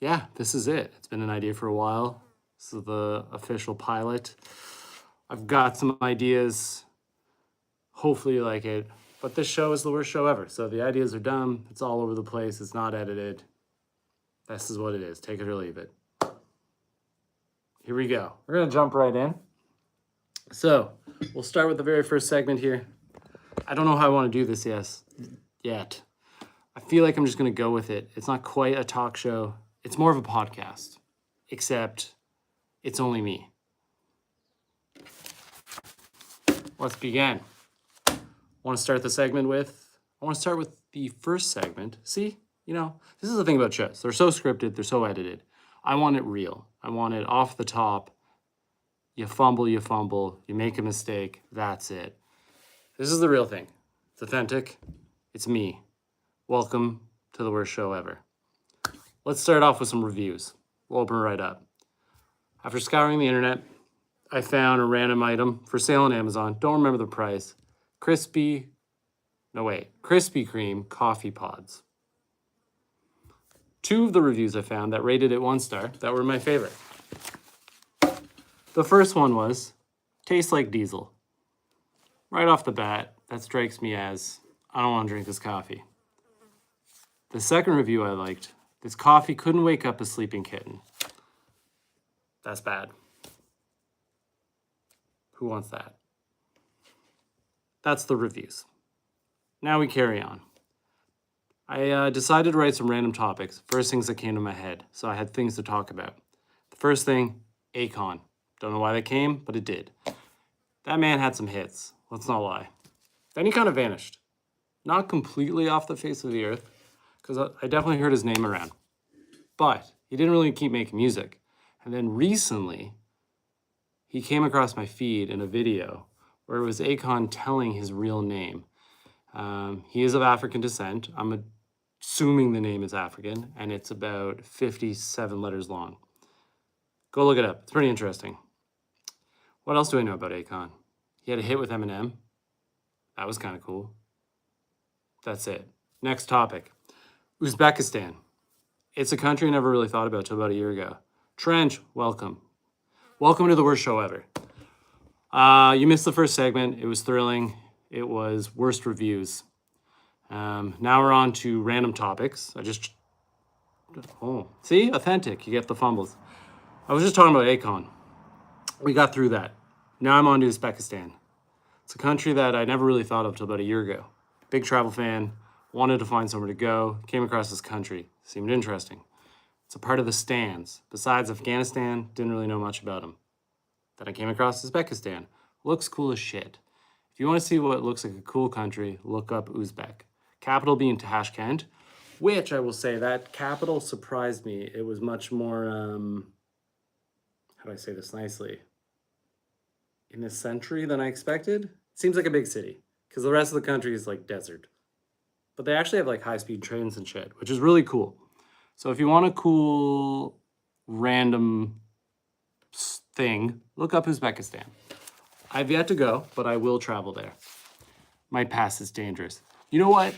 Yeah, this is it. It's been an idea for a while. This is the official pilot. I've got some ideas. Hopefully you like it. But this show is the worst show ever. So the ideas are dumb. It's all over the place. It's not edited. This is what it is. Take it or leave it. Here we go. We're going to jump right in. So we'll start with the very first segment here. I don't know how I want to do this yet. I feel like I'm just going to go with it. It's not quite a talk show. It's more of a podcast, except it's only me. Let's begin. I want to start the segment with, the first segment. See, this is the thing about shows. They're so scripted, they're so edited. I want it real. I want it off the top. You fumble, you make a mistake, that's it. This is the real thing. It's authentic. It's me. Welcome to the worst show ever. Let's start off with some reviews. We'll open right up. After scouring the internet, I found a random item for sale on Amazon. Don't remember the price. Krispy Kreme coffee pods. 2 of the reviews I found that rated it 1 star that were my favorite. The first one was, tastes like diesel. Right off the bat, that strikes me as, I don't want to drink this coffee. The second review I liked, this coffee couldn't wake up a sleeping kitten. That's bad. Who wants that? That's the reviews. Now we carry on. I decided to write some random topics, first things that came to my head, so I had things to talk about. The first thing, Akon. Don't know why that came, but it did. That man had some hits, let's not lie. Then he kind of vanished. Not completely off the face of the earth, because I definitely heard his name around. But he didn't really keep making music. And then recently, he came across my feed in a video where it was Akon telling his real name. He is of African descent. I'm assuming the name is African, and it's about 57 letters long. Go look it up. It's pretty interesting. What else do I know about Akon? He had a hit with Eminem. That was kind of cool. That's it. Next topic. Uzbekistan. It's a country I never really thought about till about a year ago. Trench, welcome. Welcome to the worst show ever. You missed the first segment. It was thrilling. It was worst reviews. Now we're on to random topics. See? Authentic. You get the fumbles. I was just talking about Akon. We got through that. Now I'm on to Uzbekistan. It's a country that I never really thought of till about a year ago. Big travel fan, wanted to find somewhere to go, came across this country. Seemed interesting. It's a part of the Stans. Besides Afghanistan, didn't really know much about them. Then I came across Uzbekistan. Looks cool as shit. If you want to see what looks like a cool country, look up Uzbek. Capital being Tashkent, which I will say that capital surprised me. It was much more, how do I say this nicely? In this century than I expected. Seems like a big city because the rest of the country is like desert. But they actually have like high-speed trains and shit, which is really cool. So if you want a cool, random thing, look up Uzbekistan. I've yet to go, but I will travel there. My past is dangerous. You know what?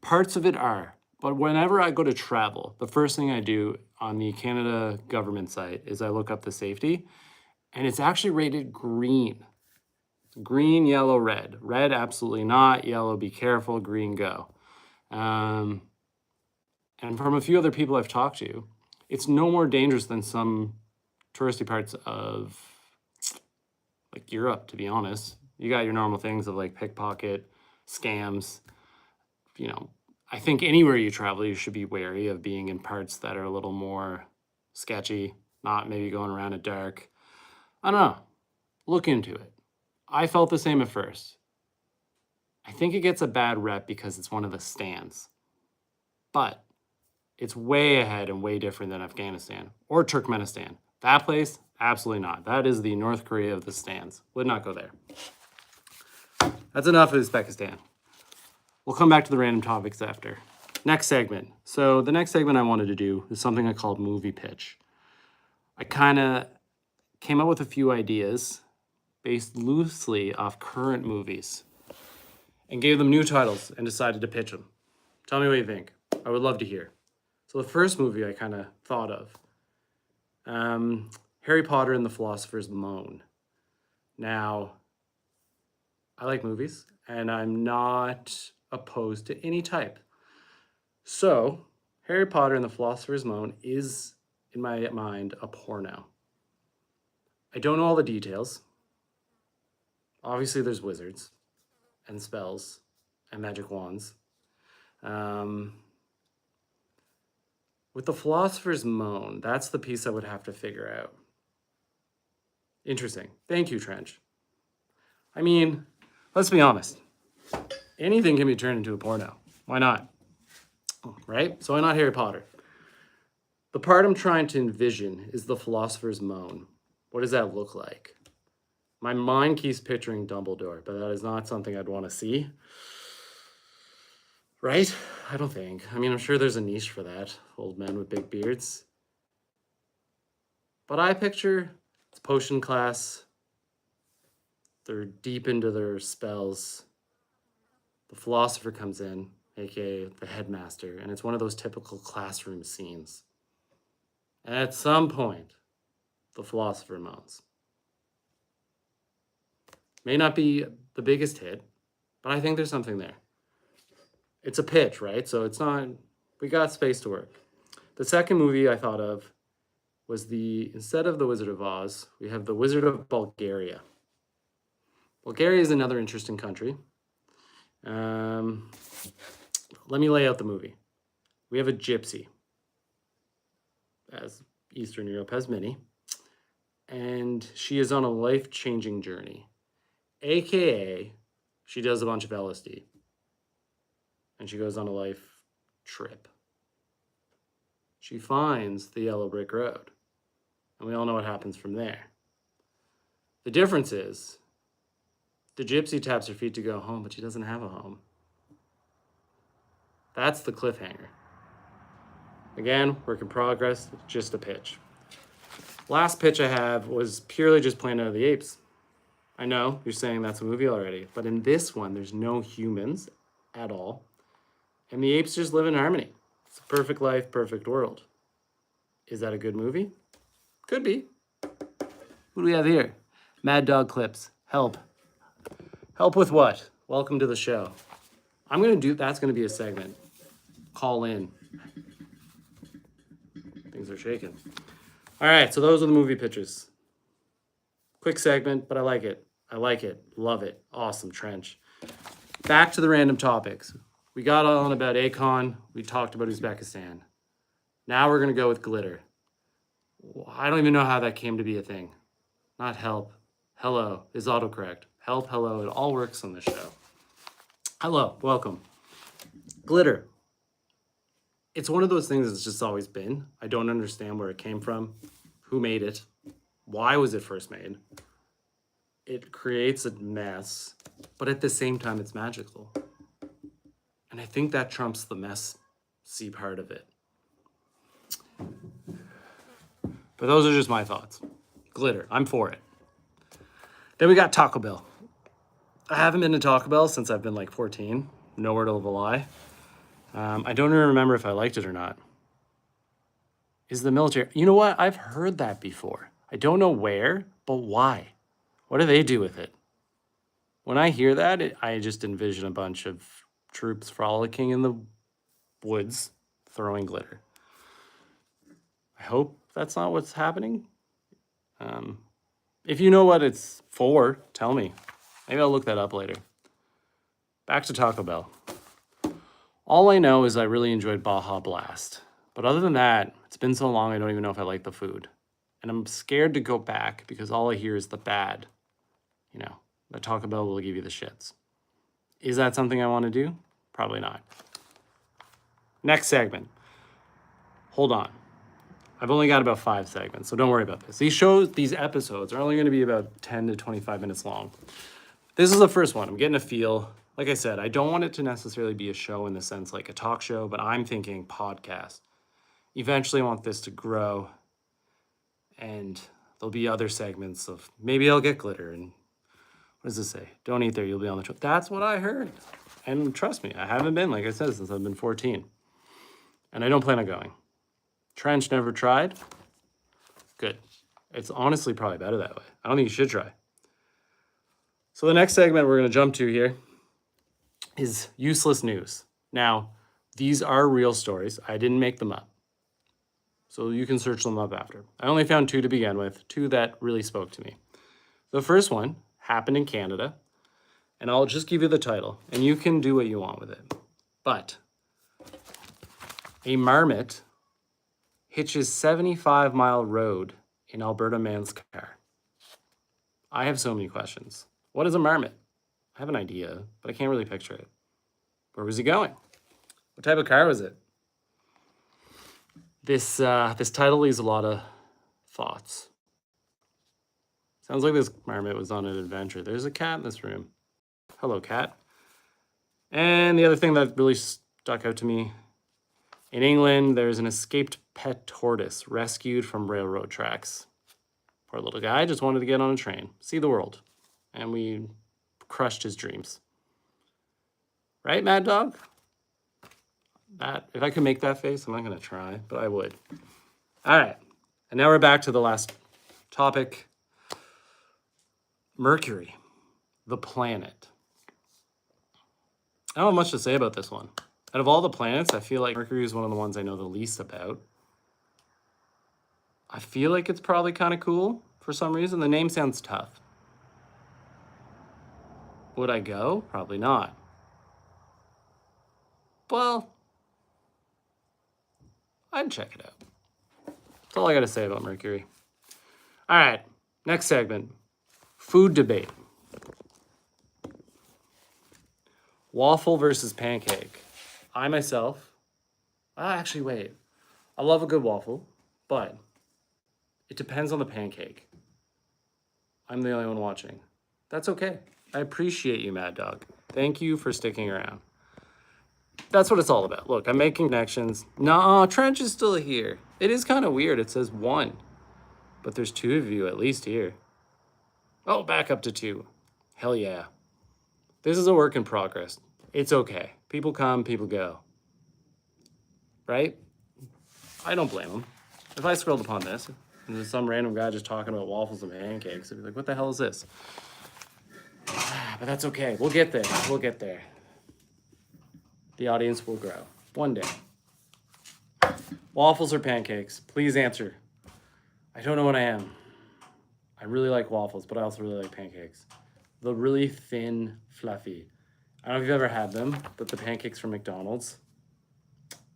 Parts of it are. But whenever I go to travel, the first thing I do on the Canada government site is I look up the safety, and it's actually rated green. Green, yellow, red. Red, absolutely not. Yellow, be careful. Green, go. And from a few other people I've talked to, it's no more dangerous than some touristy parts of like Europe, to be honest. You got your normal things of like pickpocket, scams. I think anywhere you travel, you should be wary of being in parts that are a little more sketchy, not maybe going around at dark. I don't know. Look into it. I felt the same at first. I think it gets a bad rep because it's one of the Stans. But it's way ahead and way different than Afghanistan or Turkmenistan. That place, absolutely not. That is the North Korea of the Stans. Would not go there. That's enough of Uzbekistan. We'll come back to the random topics after. Next segment. So the next segment I wanted to do is something I called movie pitch. I kind of came up with a few ideas based loosely off current movies and gave them new titles and decided to pitch them. Tell me what you think. I would love to hear. So the first movie I kind of thought of, Harry Potter and the Philosopher's Stone. Now, I like movies, and I'm not opposed to any type. So, Harry Potter and the Philosopher's Stone is, in my mind, a porno. I don't know all the details. Obviously, there's wizards and spells and magic wands. With the Philosopher's Stone, that's the piece I would have to figure out. Interesting. Thank you, Trench. I mean, let's be honest. Anything can be turned into a porno. Why not? Right? So why not Harry Potter? The part I'm trying to envision is the Philosopher's Stone. What does that look like? My mind keeps picturing Dumbledore, but that is not something I'd want to see. Right? I don't think. I mean, I'm sure there's a niche for that. Old men with big beards. But I picture it's potion class. They're deep into their spells. The philosopher comes in, aka the headmaster, and it's one of those typical classroom scenes. And at some point, the philosopher moans. May not be the biggest hit, but I think there's something there. It's a pitch, right? So it's not, we got space to work. The second movie I thought of was instead of The Wizard of Oz, we have The Wizard of Bulgaria. Bulgaria is another interesting country. Let me lay out the movie. We have a gypsy, as Eastern Europe has many, and she is on a life-changing journey, aka she does a bunch of LSD, and she goes on a life trip. She finds the yellow brick road, and we all know what happens from there. The difference is, the gypsy taps her feet to go home, but she doesn't have a home. That's the cliffhanger. Again, work in progress, just a pitch. Last pitch I have was purely just Planet of the Apes. I know, you're saying that's a movie already, but in this one, there's no humans at all, and the apes just live in harmony. It's a perfect life, perfect world. Is that a good movie? Could be. What do we have here? Mad Dog Clips. Help. Help with what? Welcome to the show. That's gonna be a segment. Call in. Things are shaking. All right, so those are the movie pitches. Quick segment, but I like it. Love it. Awesome, Trench. Back to the random topics. We got on about Akon. We talked about Uzbekistan. Now we're gonna go with glitter. I don't even know how that came to be a thing. Not help. Hello is autocorrect. Help, hello, it all works on this show. Hello, welcome. Glitter. It's one of those things that's just always been. I don't understand where it came from, who made it, why was it first made. It creates a mess, but at the same time, it's magical. And I think that trumps the messy part of it. But those are just my thoughts. Glitter, I'm for it. Then we got Taco Bell. I haven't been to Taco Bell since I've been like 14. No word of a lie. I don't even remember if I liked it or not. Is the military... You know what? I've heard that before. I don't know where, but why? What do they do with it? When I hear that, I just envision a bunch of troops frolicking in the woods, throwing glitter. I hope that's not what's happening. If you know what it's for, tell me. Maybe I'll look that up later. Back to Taco Bell. All I know is I really enjoyed Baja Blast. But other than that, it's been so long I don't even know if I like the food. And I'm scared to go back because all I hear is the bad. You know, that Taco Bell will give you the shits. Is that something I want to do? Probably not. Next segment. Hold on. I've only got about 5 segments, so don't worry about this. These episodes are only going to be about 10 to 25 minutes long. This is the first one. I'm getting a feel. Like I said, I don't want it to necessarily be a show in the sense like a talk show, but I'm thinking podcast. Eventually I want this to grow, and there'll be other segments of maybe I'll get glitter, and what does this say? Don't eat there, you'll be on the trip. That's what I heard. And trust me, I haven't been, like I said, since I've been 14. And I don't plan on going. Trench, never tried. Good. It's honestly probably better that way. I don't think you should try. So the next segment we're going to jump to here is useless news. Now, these are real stories. I didn't make them up. So you can search them up after. I only found 2 to begin with, 2 that really spoke to me. The first one happened in Canada, and I'll just give you the title, and you can do what you want with it. But a marmot hitches 75-mile road in Alberta man's car. I have so many questions. What is a marmot? I have an idea, but I can't really picture it. Where was he going? What type of car was it? This title leaves a lot of thoughts. Sounds like this marmot was on an adventure. There's a cat in this room. Hello, cat. And the other thing that really stuck out to me, in England, there's an escaped pet tortoise rescued from railroad tracks. Poor little guy just wanted to get on a train, see the world, and we crushed his dreams. Right, Mad Dog? If I could make that face, I'm not going to try, but I would. All right, and now we're back to the last topic. Mercury, the planet. I don't have much to say about this one. Out of all the planets, I feel like Mercury is one of the ones I know the least about. I feel like it's probably kind of cool for some reason. The name sounds tough. Would I go? Probably not. Well, I'd check it out. That's all I got to say about Mercury. All right, next segment. Food debate. Waffle versus pancake. I myself, actually wait. I love a good waffle, but it depends on the pancake. I'm the only one watching. That's okay. I appreciate you, Mad Dog. Thank you for sticking around. That's what it's all about. Look, I'm making connections. Nah, Trench is still here. It is kind of weird. It says 1, but there's 2 of you at least here. Oh, back up to 2. Hell yeah. This is a work in progress. It's okay. People come, people go. Right? I don't blame them. If I scrolled upon this, and there's some random guy just talking about waffles and pancakes, I'd be like, what the hell is this? But that's okay. We'll get there. We'll get there. The audience will grow. One day. Waffles or pancakes? Please answer. I don't know what I am. I really like waffles, but I also really like pancakes. The really thin, fluffy. I don't know if you've ever had them, but the pancakes from McDonald's.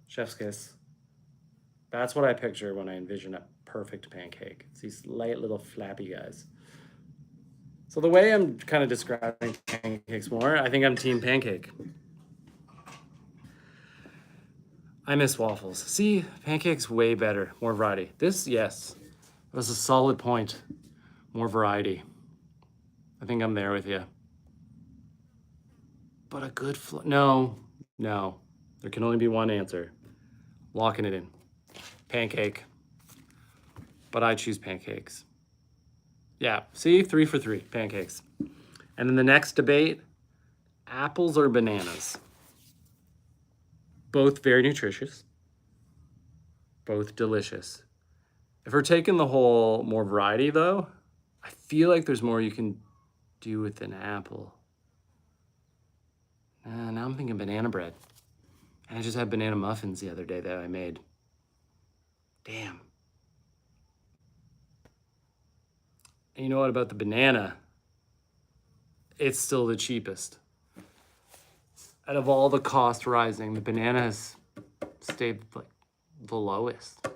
Chef's kiss. That's what I picture when I envision a perfect pancake. It's these light little flappy guys. So the way I'm kind of describing pancakes more, I think I'm team pancake. I miss waffles. See, pancakes way better, more variety. This, yes, was a solid point. More variety. I think I'm there with you. But a good no. There can only be one answer. Locking it in. Pancake. But I choose pancakes. Yeah, see, 3 for 3, pancakes. And then the next debate, apples or bananas? Both very nutritious. Both delicious. If we're taking the whole more variety though, I feel like there's more you can do with an apple. Now I'm thinking banana bread. And I just had banana muffins the other day that I made. Damn. And you know what about the banana? It's still the cheapest. Out of all the cost rising, the banana has stayed like the lowest.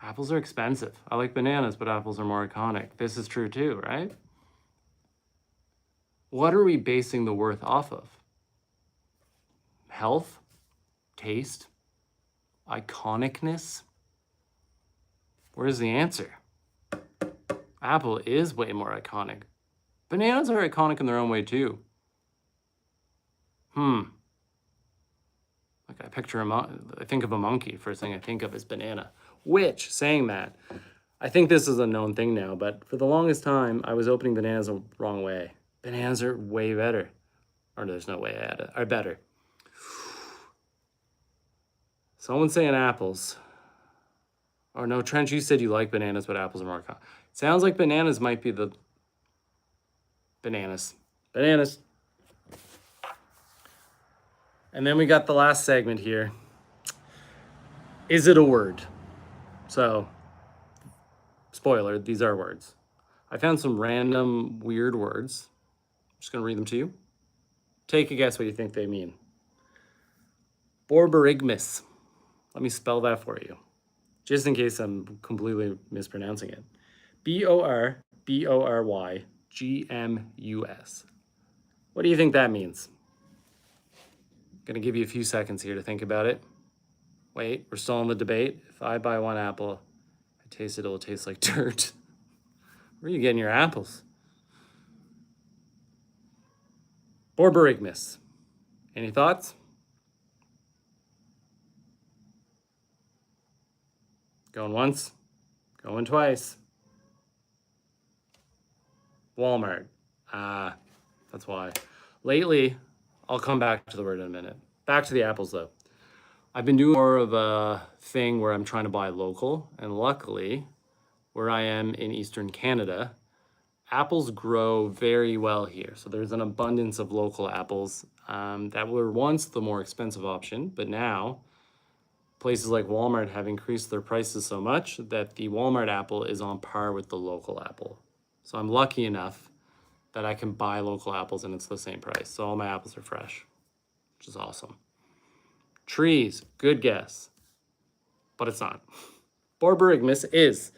Apples are expensive. I like bananas, but apples are more iconic. This is true too, right? What are we basing the worth off of? Health? Taste? Iconicness? Where's the answer? Apple is way more iconic. Bananas are iconic in their own way too. Like I think of a monkey. First thing I think of is banana. Which, saying that, I think this is a known thing now, but for the longest time, I was opening bananas the wrong way. Bananas are way better. Or there's no way I had it. Are better. Someone's saying apples. Oh no, Trent, you said you like bananas, but apples are more common. Sounds like bananas might be the bananas. Bananas. And then we got the last segment here. Is it a word? So, spoiler, these are words. I found some random weird words. I'm just going to read them to you. Take a guess what you think they mean. Borborygmus. Let me spell that for you, just in case I'm completely mispronouncing it. Borborygmus. What do you think that means? Gonna give you a few seconds here to think about it. Wait, we're still in the debate. If I buy one apple, I taste it, it'll taste like dirt. Where are you getting your apples? Borborygmus. Any thoughts? Going once, going twice. Walmart. That's why. Lately, I'll come back to the word in a minute. Back to the apples though. I've been doing more of a thing where I'm trying to buy local, and luckily, where I am in Eastern Canada, apples grow very well here. So there's an abundance of local apples that were once the more expensive option, but now places like Walmart have increased their prices so much that the Walmart apple is on par with the local apple. So I'm lucky enough that I can buy local apples and it's the same price. So all my apples are fresh, which is awesome. Trees, good guess, but it's not. Borborygmus is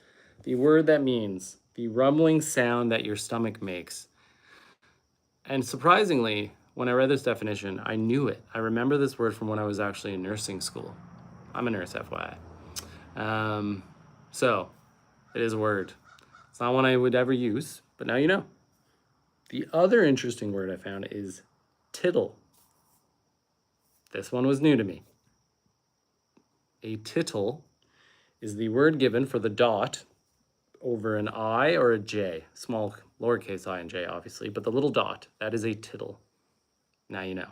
the word that means the rumbling sound that your stomach makes. And surprisingly, when I read this definition, I knew it. I remember this word from when I was actually in nursing school. I'm a nurse, FYI. So it is a word. It's not one I would ever use, but now you know. The other interesting word I found is tittle. This one was new to me. A tittle is the word given for the dot over an I or a J, small lowercase I and J, obviously, but the little dot, that is a tittle. Now you know.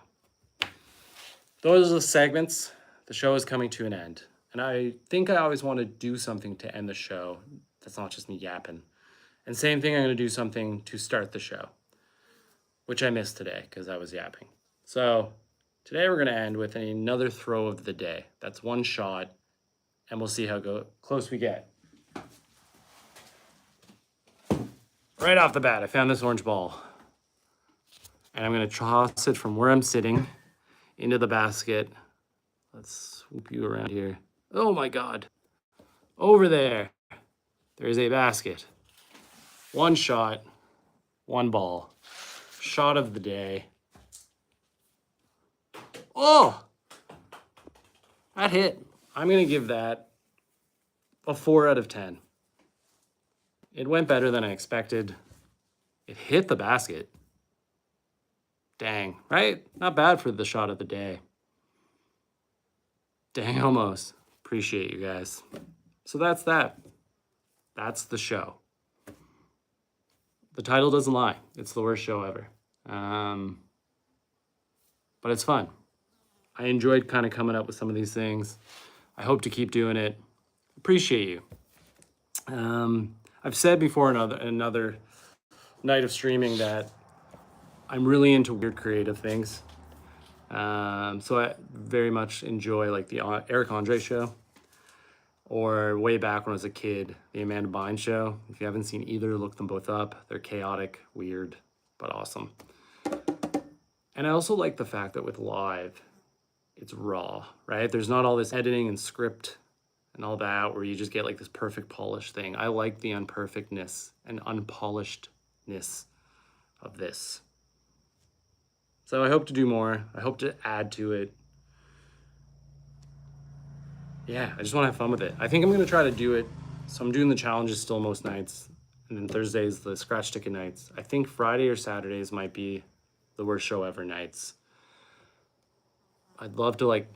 Those are the segments. The show is coming to an end. And I think I always want to do something to end the show that's not just me yapping. And same thing, I'm going to do something to start the show, which I missed today because I was yapping. So today we're going to end with another throw of the day. That's one shot, and we'll see how close we get. Right off the bat, I found this orange ball. And I'm going to toss it from where I'm sitting into the basket. Let's swoop you around here. Oh my God. Over there, there is a basket. One shot, one ball. Shot of the day. Oh, that hit. I'm going to give that a 4 out of 10. It went better than I expected. It hit the basket. Dang, right? Not bad for the shot of the day. Dang, almost. Appreciate you guys. So that's that. That's the show. The title doesn't lie. It's the worst show ever. But it's fun. I enjoyed kind of coming up with some of these things. I hope to keep doing it. Appreciate you. I've said before in another night of streaming that I'm really into weird creative things. So I very much enjoy like the Eric Andre show, or way back when I was a kid, the Amanda Bynes show. If you haven't seen either, look them both up. They're chaotic, weird, but awesome. And I also like the fact that with live, it's raw, right? There's not all this editing and script and all that where you just get like this perfect polished thing. I like the unperfectness and unpolishedness of this. So I hope to do more. I hope to add to it. Yeah, I just want to have fun with it. I think I'm going to try to do it. So I'm doing the challenges still most nights. And then Thursdays, the scratch ticket nights. I think Friday or Saturdays might be the worst show ever nights. I'd love to like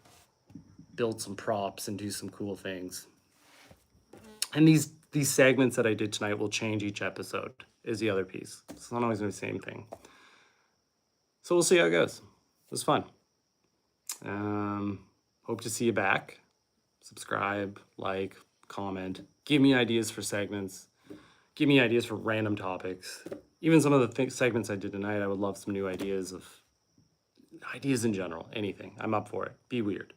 build some props and do some cool things. And these segments that I did tonight will change each episode is the other piece. It's not always going to be the same thing. So we'll see how it goes. It was fun. Hope to see you back. subscribe, like, comment, give me ideas for segments, give me ideas for random topics. Even some of the segments I did tonight, I would love some new ideas in general, anything. I'm up for it. Be weird.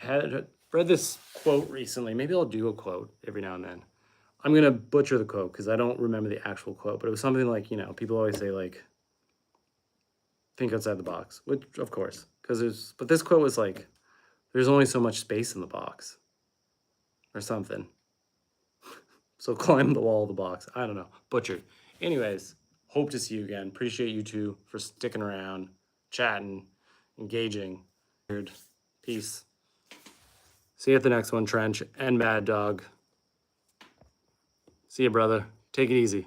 I had read this quote recently. Maybe I'll do a quote every now and then. I'm going to butcher the quote because I don't remember the actual quote, but it was something like, people always say, like, think outside the box, which, of course, but this quote was like, there's only so much space in the box or something. So climb the wall of the box. I don't know. Butchered. Anyways, hope to see you again. Appreciate you two for sticking around, chatting, engaging. Peace. See you at the next one, Trench and Mad Dog. See you, brother. Take it easy.